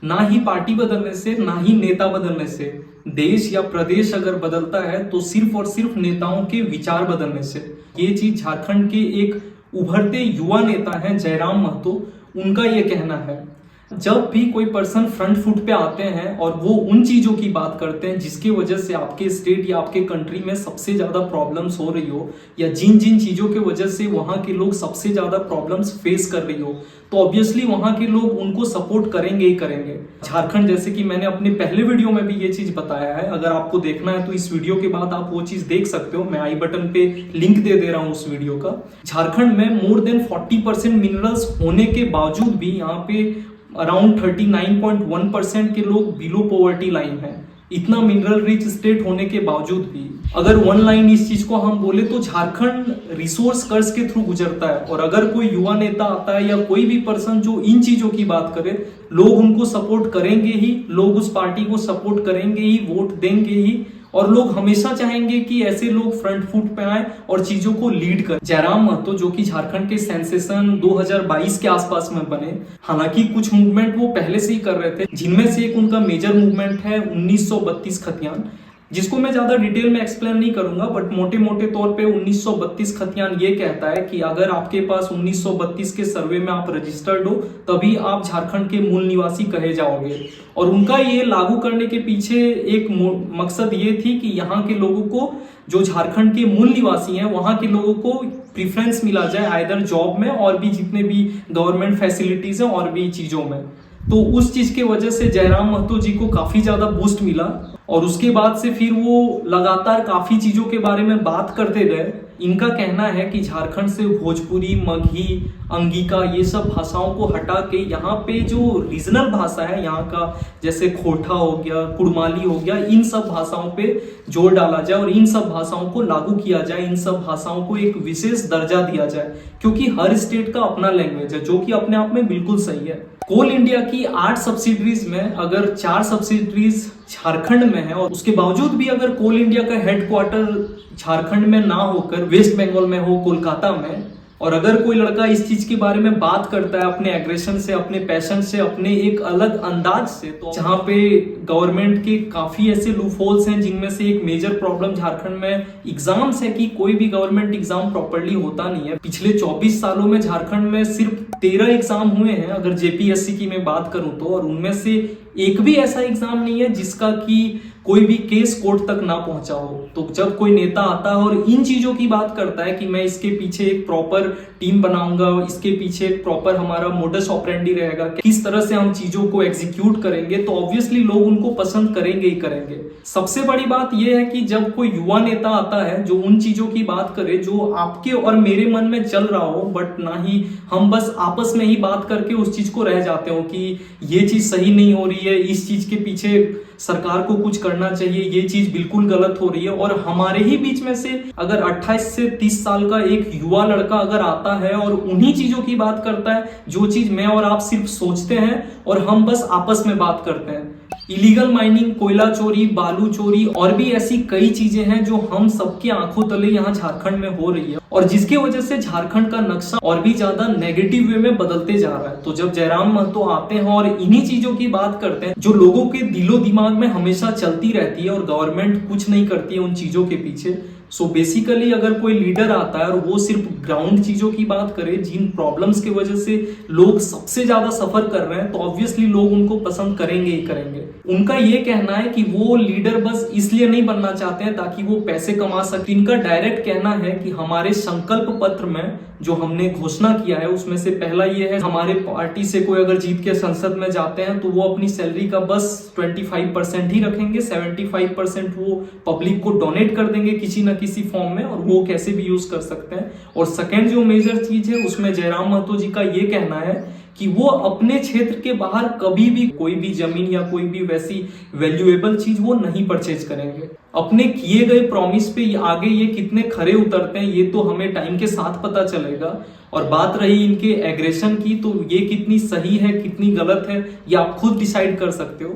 ना ही पार्टी बदलने से, ना ही नेता बदलने से। देश या प्रदेश अगर बदलता है तो सिर्फ और सिर्फ नेताओं के विचार बदलने से। ये चीज झारखंड के एक उभरते युवा नेता हैं जयराम महतो, उनका ये कहना है। जब भी कोई पर्सन फ्रंट फुट पे आते हैं और वो उन चीजों की बात करते हैं जिसकी वजह से आपके स्टेट या आपके कंट्री में सबसे ज्यादा प्रॉब्लम्स हो रही हो, या जिन जिन चीजों की वजह से वहां के लोग सबसे ज्यादा प्रॉब्लम्स फेस कर रही हो, तो ऑब्वियसली वहां के लोग उनको सपोर्ट करेंगे ही करेंगे। झारखंड, जैसे कि मैंने अपने पहले वीडियो में भी ये चीज बताया है, अगर आपको देखना है तो इस वीडियो के बाद आप वो चीज देख सकते हो। मैं आई बटन पे लिंक दे रहा हूं उस वीडियो का। झारखंड में मोर देन 40% मिनरल्स होने के बावजूद भी यहाँ पे अराउंड 39.1% के लोग बिलो पॉवर्टी लाइन है। इतना मिनरल रिच स्टेट होने के बावजूद भी अगर वन लाइन इस चीज को हम बोले तो झारखंड रिसोर्स कर्ज के थ्रू गुजरता है। और अगर कोई युवा नेता आता है या कोई भी पर्सन जो इन चीजों की बात करे, लोग उनको सपोर्ट करेंगे ही, लोग उस पार्टी को सपोर्ट करेंगे ही, वोट देंगे ही, और लोग हमेशा चाहेंगे कि ऐसे लोग फ्रंट फुट पे आए और चीजों को लीड करें। जयराम महतो जो कि झारखंड के सेंसेशन 2022 के आसपास में बने, हालांकि कुछ मूवमेंट वो पहले से ही कर रहे थे, जिनमें से एक उनका मेजर मूवमेंट है 1932 खतियान, जिसको मैं ज्यादा डिटेल में एक्सप्लेन नहीं करूंगा, बट मोटे मोटे तौर पे 1932 खतियान ये कहता है कि अगर आपके पास 1932 के सर्वे में आप रजिस्टर्ड हो तभी आप झारखंड के मूल निवासी कहे जाओगे। और उनका ये लागू करने के पीछे एक मकसद ये थी कि यहाँ के लोगों को, जो झारखंड के मूल निवासी हैं, वहां के लोगों को प्रिफरेंस मिला जाए आइदर जॉब में और भी जितने भी गवर्नमेंट फैसिलिटीज है और भी चीजों में। तो उस चीज के वजह से जयराम महतो जी को काफी ज्यादा बूस्ट मिला और उसके बाद से फिर वो लगातार काफी चीजों के बारे में बात करते गए। इनका कहना है कि झारखंड से भोजपुरी, मगही, अंगिका ये सब भाषाओं को हटा के यहाँ पे जो रीजनल भाषा है यहाँ का, जैसे खोटा हो गया, कुड़माली हो गया, इन सब भाषाओं पे जोर डाला जाए और इन सब भाषाओं को लागू किया जाए, इन सब भाषाओं को एक विशेष दर्जा दिया जाए, क्योंकि हर स्टेट का अपना लैंग्वेज है, जो कि अपने आप में बिल्कुल सही है। कोल इंडिया की 8 सब्सिडरीज में अगर 4 सब्सिडरीज झारखंड में है और उसके बावजूद भी अगर कोल इंडिया का हेडक्वार्टर झारखंड में ना होकर वेस्ट बंगाल में हो, कोलकाता में, और अगर कोई लड़का इस चीज के बारे में बात करता है अपने एग्रेशन से, अपने पैशन से, अपने एक अलग अंदाज से, तो जहाँ पे गवर्नमेंट के काफी ऐसे लूपहोल्स हैं, जिनमें से एक मेजर प्रॉब्लम झारखंड में एग्जाम्स है कि कोई भी गवर्नमेंट एग्जाम प्रॉपर्ली होता नहीं है। पिछले 24 सालों में झारखंड में सिर्फ 13 एग्जाम हुए हैं अगर जेपीएससी की मैं बात करूं तो, और उनमें से एक भी ऐसा एग्जाम नहीं है जिसका कि कोई भी केस कोर्ट तक ना पहुंचा हो। तो जब कोई नेता आता है और इन चीजों की बात करता है कि मैं इसके पीछे एक प्रॉपर टीम बनाऊंगा, इसके पीछे एक प्रॉपर हमारा मोडस ऑपरेंडी रहेगा, किस तरह से हम चीजों को एग्जीक्यूट करेंगे, तो ऑब्वियसली लोग उनको पसंद करेंगे ही करेंगे। सबसे बड़ी बात यह है कि जब कोई युवा नेता आता है जो उन चीजों की बात करे जो आपके और मेरे मन में चल रहा हो, बट ना ही हम बस आपस में ही बात करके उस चीज को रह जाते हो कि ये चीज सही नहीं हो रही है, इस चीज के पीछे सरकार को कुछ करना चाहिए, ये चीज बिल्कुल गलत हो रही है। और हमारे ही बीच में से अगर 28 से 30 साल का एक युवा लड़का अगर आता है और उन्हीं चीजों की बात करता है जो चीज मैं और आप सिर्फ सोचते हैं और हम बस आपस में बात करते हैं, इलीगल माइनिंग, कोयला चोरी, बालू चोरी और भी ऐसी कई चीजें हैं जो हम सबके आंखों तले यहाँ झारखंड में हो रही है, और जिसकी वजह से झारखंड का नक्शा और भी ज्यादा नेगेटिव वे में बदलते जा रहा है। तो जब जयराम महतो आते हैं और इन्हीं चीजों की बात करते हैं जो लोगों के दिलो दिमाग में हमेशा चलती रहती है और गवर्नमेंट कुछ नहीं करती है उन चीजों के पीछे, सो बेसिकली अगर कोई लीडर आता है और वो सिर्फ ग्राउंड चीजों की बात करे, जिन प्रॉब्लम्स की वजह से लोग सबसे ज्यादा सफर कर रहे हैं, तो ऑब्वियसली लोग उनको पसंद करेंगे ही करेंगे। उनका ये कहना है कि वो लीडर बस इसलिए नहीं बनना चाहते हैं ताकि वो पैसे कमा सके। इनका डायरेक्ट कहना है कि हमारे संकल्प पत्र में जो हमने घोषणा किया है उसमें से पहला ये है, हमारे पार्टी से कोई अगर जीत के संसद में जाते हैं तो वो अपनी सैलरी का बस 25% ही रखेंगे, 75% वो पब्लिक को डोनेट कर देंगे किसी न किसी फॉर्म में, और वो कैसे भी यूज कर सकते हैं। और सेकेंड जो मेजर चीज है उसमें जयराम महतो जी का ये कहना है कि वो अपने क्षेत्र के बाहर कभी भी कोई भी जमीन या कोई भी वैसी वैल्यूएबल चीज वो नहीं परचेज करेंगे। अपने किए गए प्रॉमिस पे आगे ये कितने खरे उतरते हैं ये तो हमें टाइम के साथ पता चलेगा। और बात रही इनके एग्रेशन की, तो ये कितनी सही है कितनी गलत है ये आप खुद डिसाइड कर सकते हो।